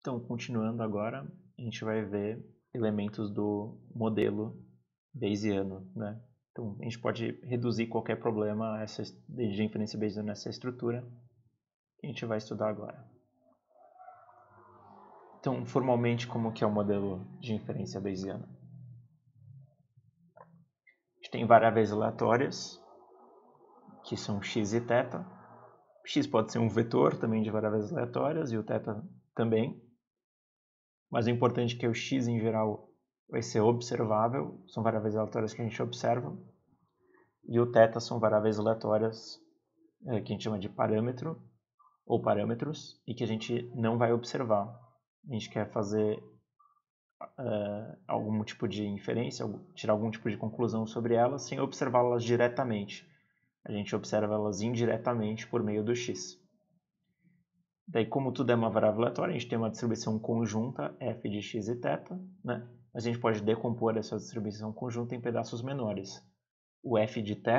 Então, continuando agora, a gente vai ver elementos do modelo Bayesiano, né? Então, a gente pode reduzir qualquer problema de inferência Bayesiana nessa estrutura que a gente vai estudar agora. Então, formalmente, como que é o modelo de inferência Bayesiana? A gente tem variáveis aleatórias, que são x e θ. X pode ser um vetor também de variáveis aleatórias e o θ também. Mas o importante é que o x, em geral, vai ser observável, são variáveis aleatórias que a gente observa. E o θ são variáveis aleatórias que a gente chama de parâmetro ou parâmetros e que a gente não vai observar. A gente quer fazer algum tipo de inferência, tirar algum tipo de conclusão sobre elas sem observá-las diretamente. A gente observa elas indiretamente por meio do x. Daí, como tudo é uma variável aleatória, a gente tem uma distribuição conjunta f de x e θ, né? Mas a gente pode decompor essa distribuição conjunta em pedaços menores. O f de θ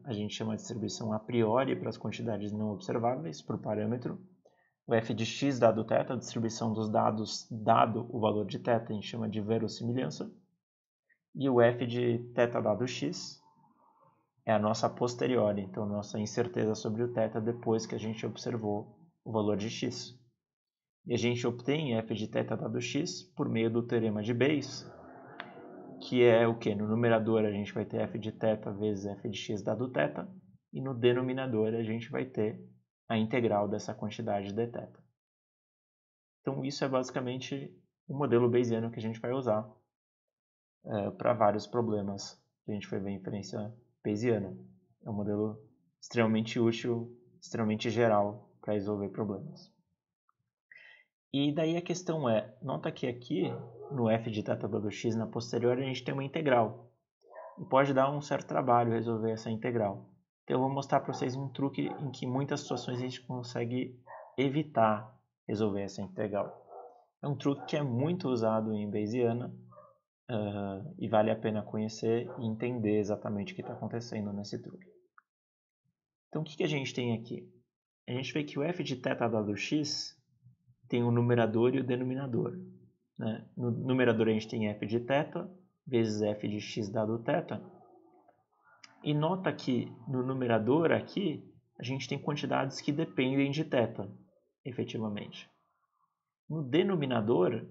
a gente chama de distribuição a priori para as quantidades não observáveis, para o parâmetro. O f de x dado θ, a distribuição dos dados dado o valor de θ, a gente chama de verossimilhança. E o f de θ dado x é a nossa posteriori, então nossa incerteza sobre o θ depois que a gente observou o valor de x. E a gente obtém f de θ dado x por meio do teorema de Bayes, que é o que? No numerador a gente vai ter f de θ vezes f de x dado θ, e no denominador a gente vai ter a integral dessa quantidade de θ. Então isso é basicamente o modelo Bayesiano que a gente vai usar para vários problemas que a gente vai ver em inferência Bayesiana. É um modelo extremamente útil, extremamente geral para resolver problemas. E daí a questão é, nota que aqui no f de θ dado x na posterior a gente tem uma integral. E pode dar um certo trabalho resolver essa integral. Então eu vou mostrar para vocês um truque em que muitas situações a gente consegue evitar resolver essa integral. É um truque que é muito usado em Bayesiana e vale a pena conhecer e entender exatamente o que está acontecendo nesse truque. Então o que a gente tem aqui? A gente vê que o f de θ dado x tem o numerador e o denominador. Né? No numerador a gente tem f de θ vezes f de x dado θ. E nota que no numerador aqui a gente tem quantidades que dependem de θ, efetivamente. No denominador,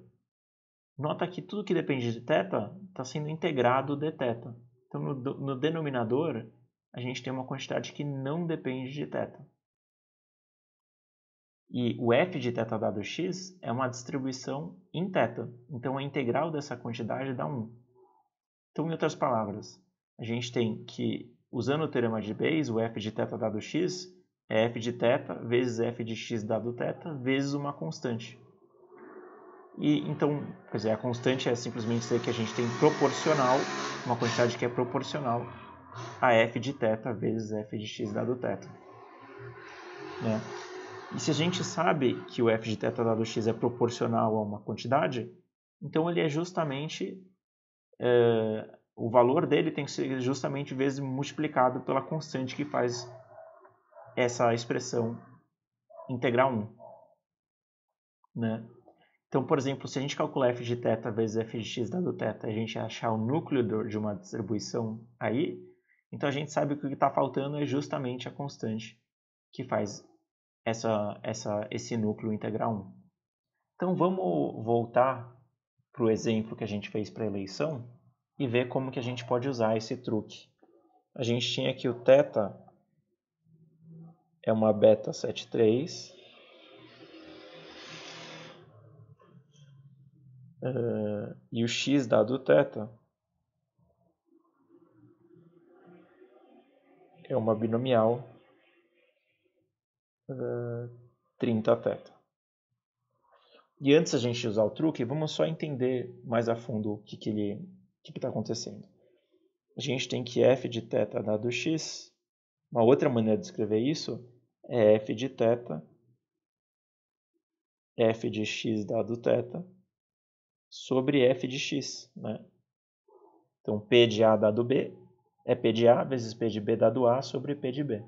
nota que tudo que depende de θ está sendo integrado dθ. Então no denominador a gente tem uma quantidade que não depende de θ. E o f de θ dado x é uma distribuição em θ. Então a integral dessa quantidade dá 1. Então, em outras palavras, a gente tem que, usando o teorema de Bayes, o f de θ dado x é f de θ vezes f de x dado θ vezes uma constante. E então, quer dizer, a constante é simplesmente dizer que a gente tem proporcional, uma quantidade que é proporcional a f de θ vezes f de x dado θ. Né? E se a gente sabe que o f de θ dado x é proporcional a uma quantidade, então ele é justamente o valor dele tem que ser justamente vezes multiplicado pela constante que faz essa expressão integral 1. Né? Então, por exemplo, se a gente calcular f de θ vezes f de x dado θ, a gente achar o núcleo de uma distribuição aí, então a gente sabe que o que está faltando é justamente a constante que faz esse núcleo integral 1. Então, vamos voltar para o exemplo que a gente fez para a eleição e ver como que a gente pode usar esse truque. A gente tinha aqui o θ é uma beta 73 e o x dado θ é uma binomial 30θ. E antes da gente usar o truque, vamos só entender mais a fundo o que está acontecendo. A gente tem que f de θ dado x, uma outra maneira de escrever isso é f de θ, f de x dado θ, sobre f de x. Né? Então, P de A dado B é P de A vezes P de B dado A sobre P de B.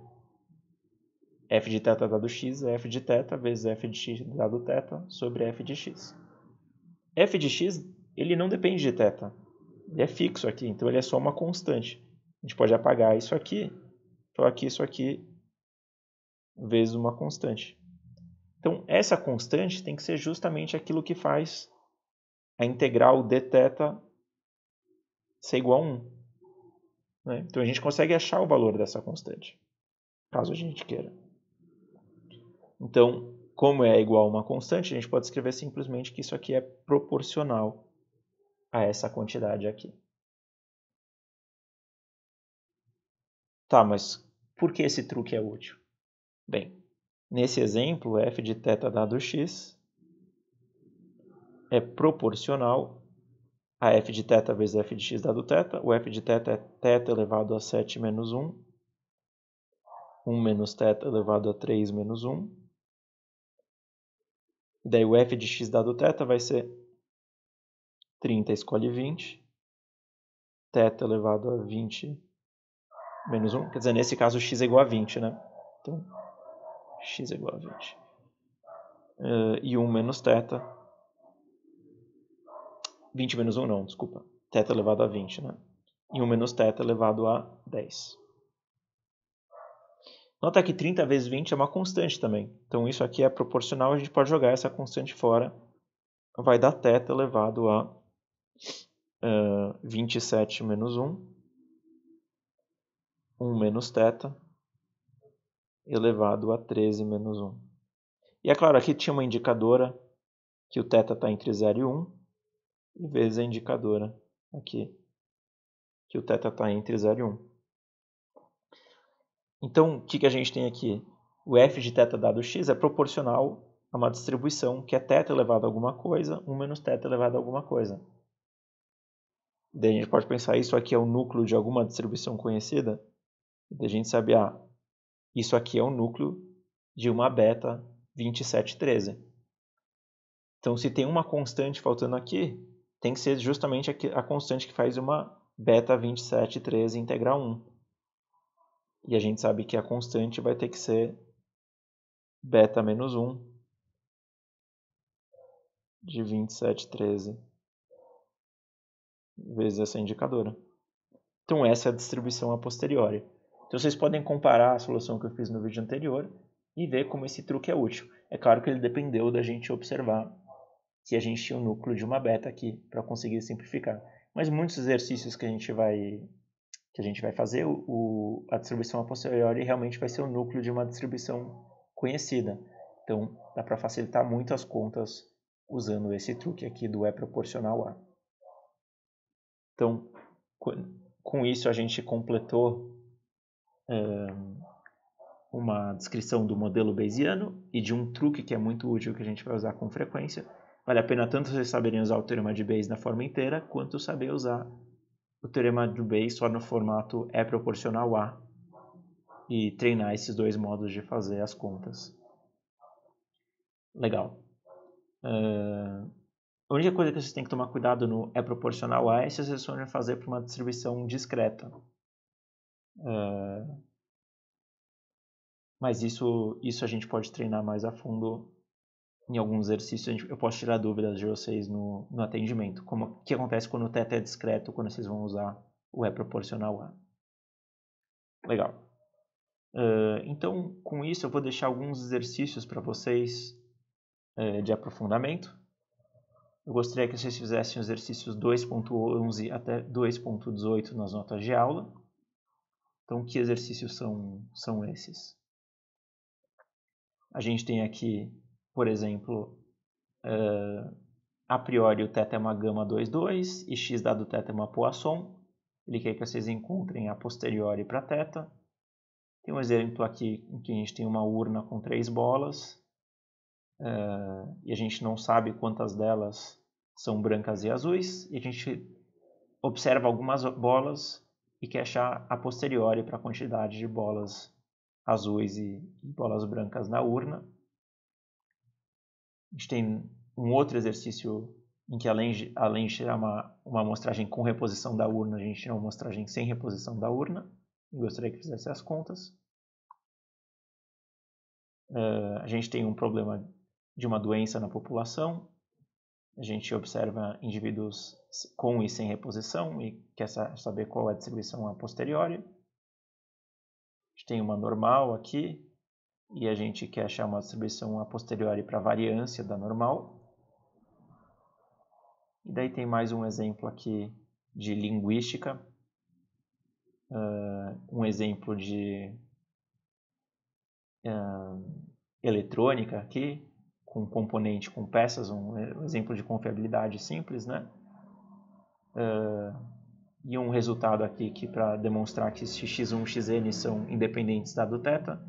f de θ dado x é f de θ vezes f de x dado θ sobre f de x. F de x, ele não depende de θ. Ele é fixo aqui, então ele é só uma constante. A gente pode apagar isso aqui, isso aqui, vezes uma constante. Então, essa constante tem que ser justamente aquilo que faz a integral dθ ser igual a 1. Né? Então, a gente consegue achar o valor dessa constante, caso a gente queira. Então, como é igual a uma constante, a gente pode escrever simplesmente que isso aqui é proporcional a essa quantidade aqui. Tá, mas por que esse truque é útil? Bem, nesse exemplo, f de θ dado x é proporcional a f de θ vezes f de x dado θ. O f de θ é θ elevado a 7 menos 1. 1 menos θ elevado a 3 menos 1. E daí o f de x dado θ vai ser 30, escolhe 20. θ elevado a 20 menos 1. Quer dizer, nesse caso, x é igual a 20, né? Então, x é igual a 20. E 1 menos θ. 20 menos 1 não, desculpa. θ elevado a 20, né? E 1 menos θ elevado a 10. Nota que 30 vezes 20 é uma constante também. Então, isso aqui é proporcional, a gente pode jogar essa constante fora. Vai dar θ elevado a 27 menos 1. 1 menos θ elevado a 13 menos 1. E é claro, aqui tinha uma indicadora que o θ está entre 0 e 1. E vezes a indicadora aqui que o θ está entre 0 e 1. Então, o que a gente tem aqui? O f de θ dado x é proporcional a uma distribuição que é θ elevado a alguma coisa, 1 menos θ elevado a alguma coisa. Daí a gente pode pensar, isso aqui é o núcleo de alguma distribuição conhecida? E daí a gente sabe, isso aqui é o núcleo de uma beta 2713. Então, se tem uma constante faltando aqui, tem que ser justamente a constante que faz uma beta 2713 integral 1. E a gente sabe que a constante vai ter que ser beta menos 1 de 2713 vezes essa indicadora. Então, essa é a distribuição a posteriori. Então, vocês podem comparar a solução que eu fiz no vídeo anterior e ver como esse truque é útil. É claro que ele dependeu da gente observar que a gente tinha o núcleo de uma beta aqui para conseguir simplificar. Mas muitos exercícios que a gente vai fazer, a distribuição a posteriori realmente vai ser o núcleo de uma distribuição conhecida. Então, dá para facilitar muito as contas usando esse truque aqui do E proporcional a. Então, com isso a gente completou uma descrição do modelo bayesiano e de um truque que é muito útil que a gente vai usar com frequência. Vale a pena tanto vocês saberem usar o teorema de Bayes na forma inteira, quanto saber usar o teorema de Bayes só no formato E proporcional a e treinar esses dois modos de fazer as contas. Legal. A única coisa que vocês têm que tomar cuidado no E proporcional a é se vocês forem fazer para uma distribuição discreta. Mas isso a gente pode treinar mais a fundo em alguns exercícios. Eu posso tirar dúvidas de vocês no atendimento. O que acontece quando o θ é discreto, quando vocês vão usar o E proporcional a. Legal. Então, com isso, eu vou deixar alguns exercícios para vocês de aprofundamento. Eu gostaria que vocês fizessem os exercícios 2.11 até 2.18 nas notas de aula. Então, que exercícios são esses? A gente tem aqui, por exemplo, a priori o θ é uma gama 2,2 e x dado θ é uma Poisson. Ele quer que vocês encontrem a posteriori para θ. Tem um exemplo aqui em que a gente tem uma urna com 3 bolas e a gente não sabe quantas delas são brancas e azuis. E a gente observa algumas bolas e quer achar a posteriori para a quantidade de bolas azuis e bolas brancas na urna. A gente tem um outro exercício em que além de tirar uma amostragem com reposição da urna, a gente tira uma amostragem sem reposição da urna. Eu gostaria que fizesse as contas. A gente tem um problema de uma doença na população, a gente observa indivíduos com e sem reposição e quer saber qual é a distribuição a posteriori. A gente tem uma normal aqui e a gente quer achar uma distribuição a posteriori para a variância da normal. E daí tem mais um exemplo aqui de linguística, um exemplo de eletrônica aqui, com componente com peças, um exemplo de confiabilidade simples, né? E um resultado aqui que para demonstrar que x1 e xn são independentes dado θ.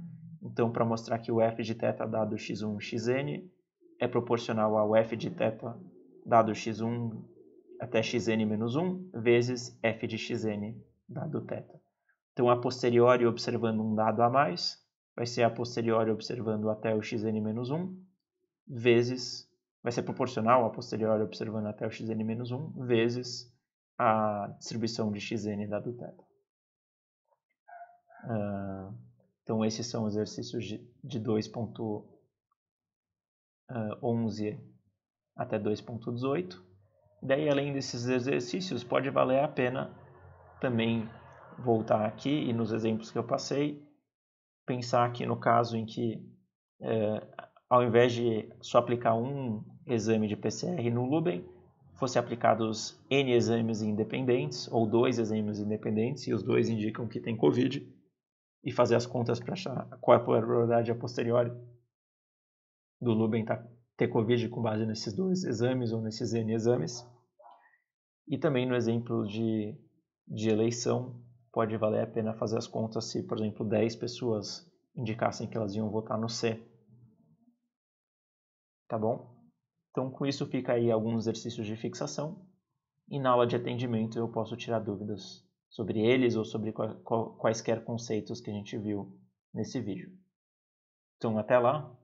Então, para mostrar que o f de θ dado x1 xn é proporcional ao f de θ dado x1 até xn menos 1 vezes f de xn dado θ. Então, a posteriori observando um dado a mais vai ser a posteriori observando até o xn menos 1 vezes, vai ser proporcional a posteriori observando até o xn menos 1 vezes a distribuição de xn dado θ. Então, esses são os exercícios de 2.11 até 2.18. Daí, além desses exercícios, pode valer a pena também voltar aqui e nos exemplos que eu passei, pensar que no caso em que, ao invés de só aplicar um exame de PCR no Luben, fosse aplicados N exames independentes, ou 2 exames independentes, e os dois indicam que tem Covid, e fazer as contas para achar qual é a probabilidade a posteriori do Luben ter Covid com base nesses 2 exames ou nesses N exames. E também no exemplo de eleição, pode valer a pena fazer as contas se, por exemplo, 10 pessoas indicassem que elas iam votar no C. Tá bom? Então, com isso fica aí alguns exercícios de fixação. E na aula de atendimento eu posso tirar dúvidas sobre eles ou sobre quaisquer conceitos que a gente viu nesse vídeo. Então, até lá!